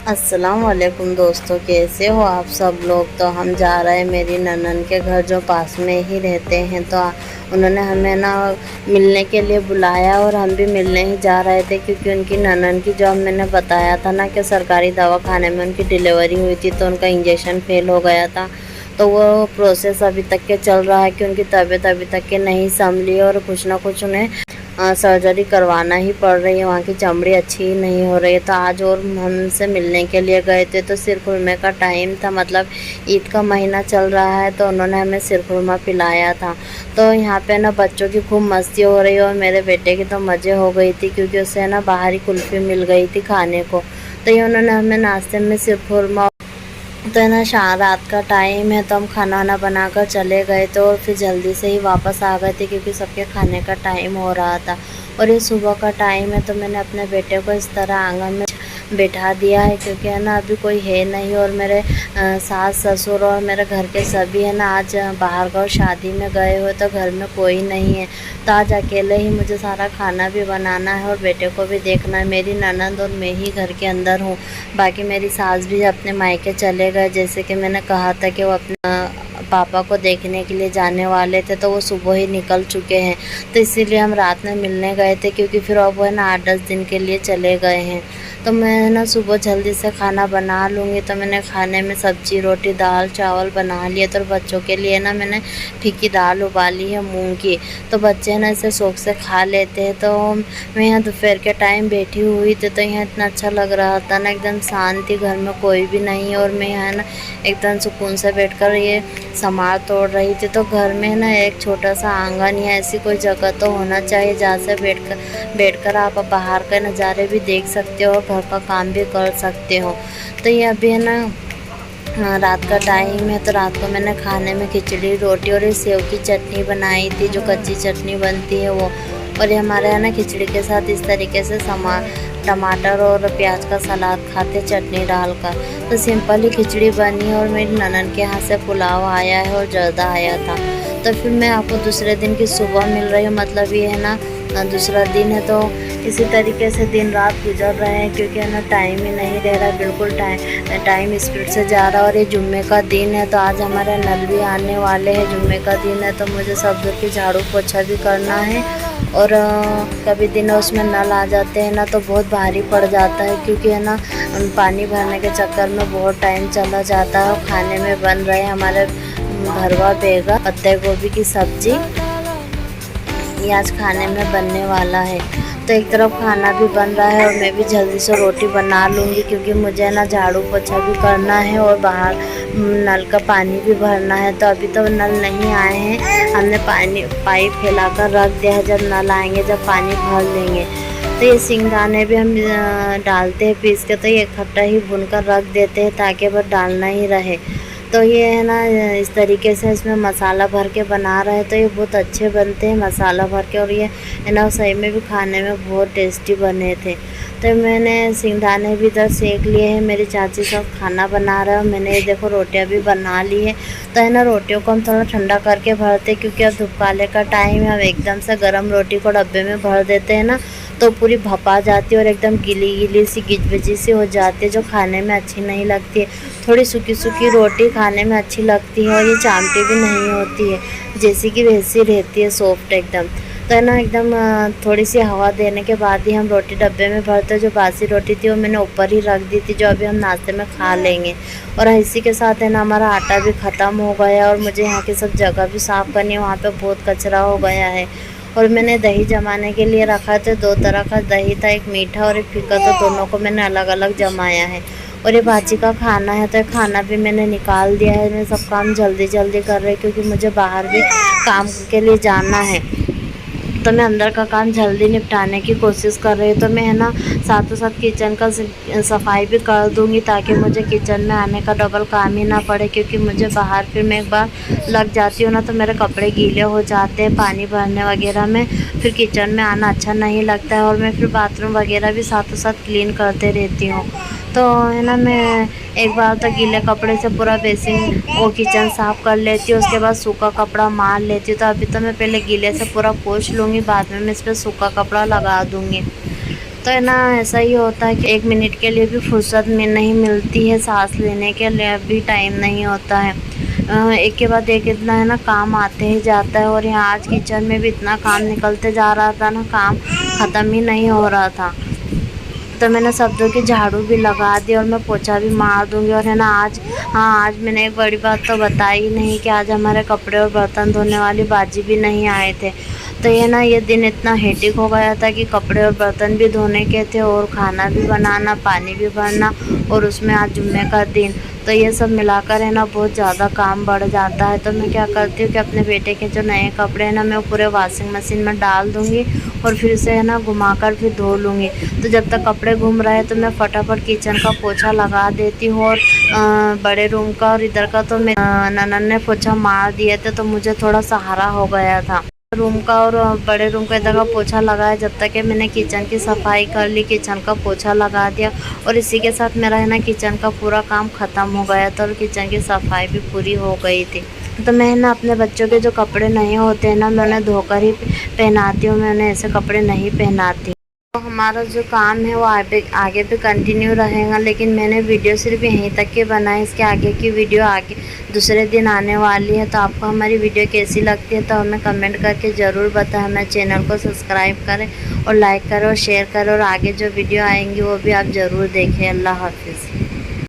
अस्सलाम वालेकुम दोस्तों, कैसे हो आप सब लोग। तो हम जा रहे हैं मेरी ननन के घर जो पास में ही रहते हैं। तो उन्होंने हमें ना मिलने के लिए बुलाया और हम भी मिलने ही जा रहे थे, क्योंकि उनकी ननन की जो मैंने बताया था ना कि सरकारी दवाखाने में उनकी डिलीवरी हुई थी, तो उनका इंजेक्शन फेल हो गया था। तो वो प्रोसेस अभी तक के चल रहा है कि उनकी तबीयत अभी तक के नहीं संभली और कुछ ना कुछ उन्हें सर्जरी करवाना ही पड़ रही है। वहाँ की चमड़ी अच्छी ही नहीं हो रही है। तो आज और हमसे मिलने के लिए गए थे, तो सिर खुरमे का टाइम था, मतलब ईद का महीना चल रहा है, तो उन्होंने हमें सिर खुरमा पिलाया था। तो यहाँ पे ना बच्चों की खूब मस्ती हो रही है और मेरे बेटे की तो मज़े हो गई थी, क्योंकि उसे ना बाहरी कुल्फ़ी मिल गई थी खाने को। तो ये उन्होंने हमें नाश्ते में सिर खुरमा, तो है ना रात का टाइम है, तो हम खाना वाना बनाकर चले गए थे और फिर जल्दी से ही वापस आ गए थे, क्योंकि सबके खाने का टाइम हो रहा था। और ये सुबह का टाइम है, तो मैंने अपने बेटे को इस तरह आंगन में बैठा दिया है, क्योंकि है ना अभी कोई है नहीं। और मेरे सास ससुर और मेरे घर के सभी है ना आज बाहर गाँव शादी में गए हुए, तो घर में कोई नहीं है। तो आज अकेले ही मुझे सारा खाना भी बनाना है और बेटे को भी देखना है। मेरी ननद और मैं ही घर के अंदर हूँ, बाकी मेरी सास भी अपने मायके चले गए। जैसे कि मैंने कहा था कि वो अपना पापा को देखने के लिए जाने वाले थे, तो वो सुबह ही निकल चुके हैं। तो इसीलिए हम रात में मिलने गए थे, क्योंकि फिर अब वो है ना 8-10 दिन के लिए चले गए हैं। तो मैं ना सुबह जल्दी से खाना बना लूँगी। तो मैंने खाने में सब्ज़ी रोटी दाल चावल बना लिए। तो बच्चों के लिए ना मैंने फीकी दाल उबाली है मूंग की, तो बच्चे ना इसे शौक से खा लेते हैं। तो मैं यहाँ दोपहर के टाइम बैठी हुई थी, तो यहाँ इतना अच्छा लग रहा था ना, एकदम शांति, घर में कोई भी नहीं। और मैं यहाँ ना एकदम सुकून से बैठकर ये समार तोड़ रही थी। तो घर में ना एक छोटा सा आंगन या ऐसी कोई जगह तो होना चाहिए जहाँ से बैठकर आप बाहर के नज़ारे भी देख सकते हो और घर का काम भी कर सकते हो। तो ये अभी है ना रात का टाइम है, तो रात को मैंने खाने में खिचड़ी रोटी और ये सेव की चटनी बनाई थी, जो कच्ची चटनी बनती है वो। और ये हमारे यहाँ ना खिचड़ी के साथ इस तरीके से टमाटर और प्याज का सलाद खाते चटनी डालकर। तो सिंपल ही खिचड़ी बनी और मेरी ननन के यहाँ से पुलाव आया है और जर्दा आया था। तो फिर मैं आपको दूसरे दिन की सुबह मिल रही हूँ, मतलब ये है ना दूसरा दिन है। तो इसी तरीके से दिन रात गुजर रहे हैं, क्योंकि है ना टाइम ही नहीं रह रहा, बिल्कुल टाइम स्पीड से जा रहा है। और ये जुम्मे का दिन है, तो आज हमारे नल भी आने वाले हैं। जुम्मे का दिन है, तो मुझे सब घर की झाड़ू पोछा भी करना है। और कभी दिन उसमें नल आ जाते हैं ना, तो बहुत भारी पड़ जाता है, क्योंकि है ना पानी भरने के चक्कर में बहुत टाइम चला जाता है। और खाने में बन रहे हैं हमारे भरवा बैगन पत्ते गोभी की सब्जी, ये आज खाने में बनने वाला है। तो एक तरफ खाना भी बन रहा है और मैं भी जल्दी से रोटी बना लूँगी, क्योंकि मुझे ना झाड़ू पोछा भी करना है और बाहर नल का पानी भी भरना है। तो अभी तो नल नहीं आए हैं, हमने पाइप फैलाकर रख दिया है, जब नल आएंगे जब पानी भर लेंगे। तो ये सिंगदाने भी हम डालते हैं पीस के, तो ये इकट्ठा ही भूनकर रख देते हैं ताकि बस डालना ही रहे। तो ये है ना इस तरीके से इसमें मसाला भर के बना रहे हैं, तो ये बहुत अच्छे बनते हैं मसाला भर के। और ये है ना सही में भी खाने में बहुत टेस्टी बने थे। तो मैंने सिंगदाने भी इधर सेक लिए हैं, मेरी चाची सब खाना बना रहे हैं और मैंने ये देखो रोटियां भी बना ली है। तो है ना रोटियों को हम थोड़ा ठंडा करके भरते, क्योंकि अब धूप का टाइम है। अब एकदम से गर्म रोटी को डब्बे में भर देते हैं ना, तो पूरी भपा जाती है और एकदम गीली गीली सी गिजबिजी सी हो जाती है, जो खाने में अच्छी नहीं लगती है। थोड़ी सूखी सूखी रोटी खाने में अच्छी लगती है और ये चामटी भी नहीं होती है, जैसी कि वैसी रहती है सॉफ्ट एकदम। तो है ना एकदम थोड़ी सी हवा देने के बाद ही हम रोटी डब्बे में भरते। जो बासी रोटी थी वो मैंने ऊपर ही रख दी थी, जो अभी हम नाश्ते में खा लेंगे। और इसी के साथ है ना हमारा आटा भी ख़त्म हो गया और मुझे यहाँ की सब जगह भी साफ़ करनी है, वहाँ पे बहुत कचरा हो गया है। और मैंने दही जमाने के लिए रखा था, 2 तरह का दही था, एक मीठा और एक फीका, तो दोनों को मैंने अलग अलग जमाया है। और ये भाजी का खाना है, तो खाना भी मैंने निकाल दिया है। मैं सब काम जल्दी जल्दी कर रही हूँ, क्योंकि मुझे बाहर भी काम के लिए जाना है, तो मैं अंदर का काम जल्दी निपटाने की कोशिश कर रही हूँ। तो मैं है ना साथों साथ किचन का सफाई भी कर दूँगी, ताकि मुझे किचन में आने का डबल काम ही ना पड़े, क्योंकि मुझे बाहर फिर मैं एक बार लग जाती हूँ ना, तो मेरे कपड़े गीले हो जाते हैं पानी भरने वगैरह में, फिर किचन में आना अच्छा नहीं लगता है। और मैं फिर बाथरूम वगैरह भी साथों साथ क्लीन करते रहती हूँ। तो है ना मैं एक बार तो गीले कपड़े से पूरा बेसिन वो किचन साफ़ कर लेती हूँ, उसके बाद सूखा कपड़ा मार लेती हूँ। तो अभी तो मैं पहले गीले से पूरा पोंछ लूँगी, बाद में मैं इस पर सूखा कपड़ा लगा दूँगी। तो है ना ऐसा ही होता है कि 1 मिनट के लिए भी फुर्सत में नहीं मिलती है, सांस लेने के लिए भी टाइम नहीं होता है। एक के बाद एक इतना है ना काम आते ही जाता है, और यहाँ आज किचन में भी इतना काम निकलते जा रहा था ना, काम ख़त्म ही नहीं हो रहा था। तो मैंने सब्जियों की झाड़ू भी लगा दी और मैं पोछा भी मार दूँगी। और है ना आज, हाँ, आज मैंने एक बड़ी बात तो बताई ही नहीं कि आज हमारे कपड़े और बर्तन धोने वाली बाजी भी नहीं आए थे। तो ये दिन इतना हेक्टिक हो गया था कि कपड़े और बर्तन भी धोने के थे और खाना भी बनाना, पानी भी भरना, और उसमें आज जुम्मे का दिन। तो ये सब मिलाकर है ना बहुत ज़्यादा काम बढ़ जाता है। तो मैं क्या करती हूँ कि अपने बेटे के जो नए कपड़े हैं ना, मैं वो पूरे वॉशिंग मशीन में डाल दूँगी और फिर से है ना घुमाकर फिर धो लूँगी। तो जब तक कपड़े घूम रहे हैं तो मैं फटाफट किचन का पोछा लगा देती हूँ। और बड़े रूम का और इधर का तो ननद ने पोछा मार दिए थे, तो मुझे थोड़ा सहारा हो गया था। रूम का और बड़े रूम का इधर का पोछा लगाया, जब तक कि मैंने किचन की सफाई कर ली, किचन का पोछा लगा दिया, और इसी के साथ मेरा है ना किचन का पूरा काम ख़त्म हो गया था और किचन की सफाई भी पूरी हो गई थी। तो मैं ना अपने बच्चों के जो कपड़े नए होते हैं ना, मैं उन्हें धोकर ही पहनाती हूँ, मैं उन्हें ऐसे कपड़े नहीं पहनाती। तो हमारा जो काम है वो आगे भी कंटिन्यू रहेगा, लेकिन मैंने वीडियो सिर्फ यहीं तक की बनाई। इसके आगे की वीडियो आगे दूसरे दिन आने वाली है। तो आपको हमारी वीडियो कैसी लगती है तो हमें कमेंट करके ज़रूर बताएं। हमारे चैनल को सब्सक्राइब करें और लाइक करें और शेयर करें, और आगे जो वीडियो आएंगी वो भी आप ज़रूर देखें। अल्लाह हाफिज़।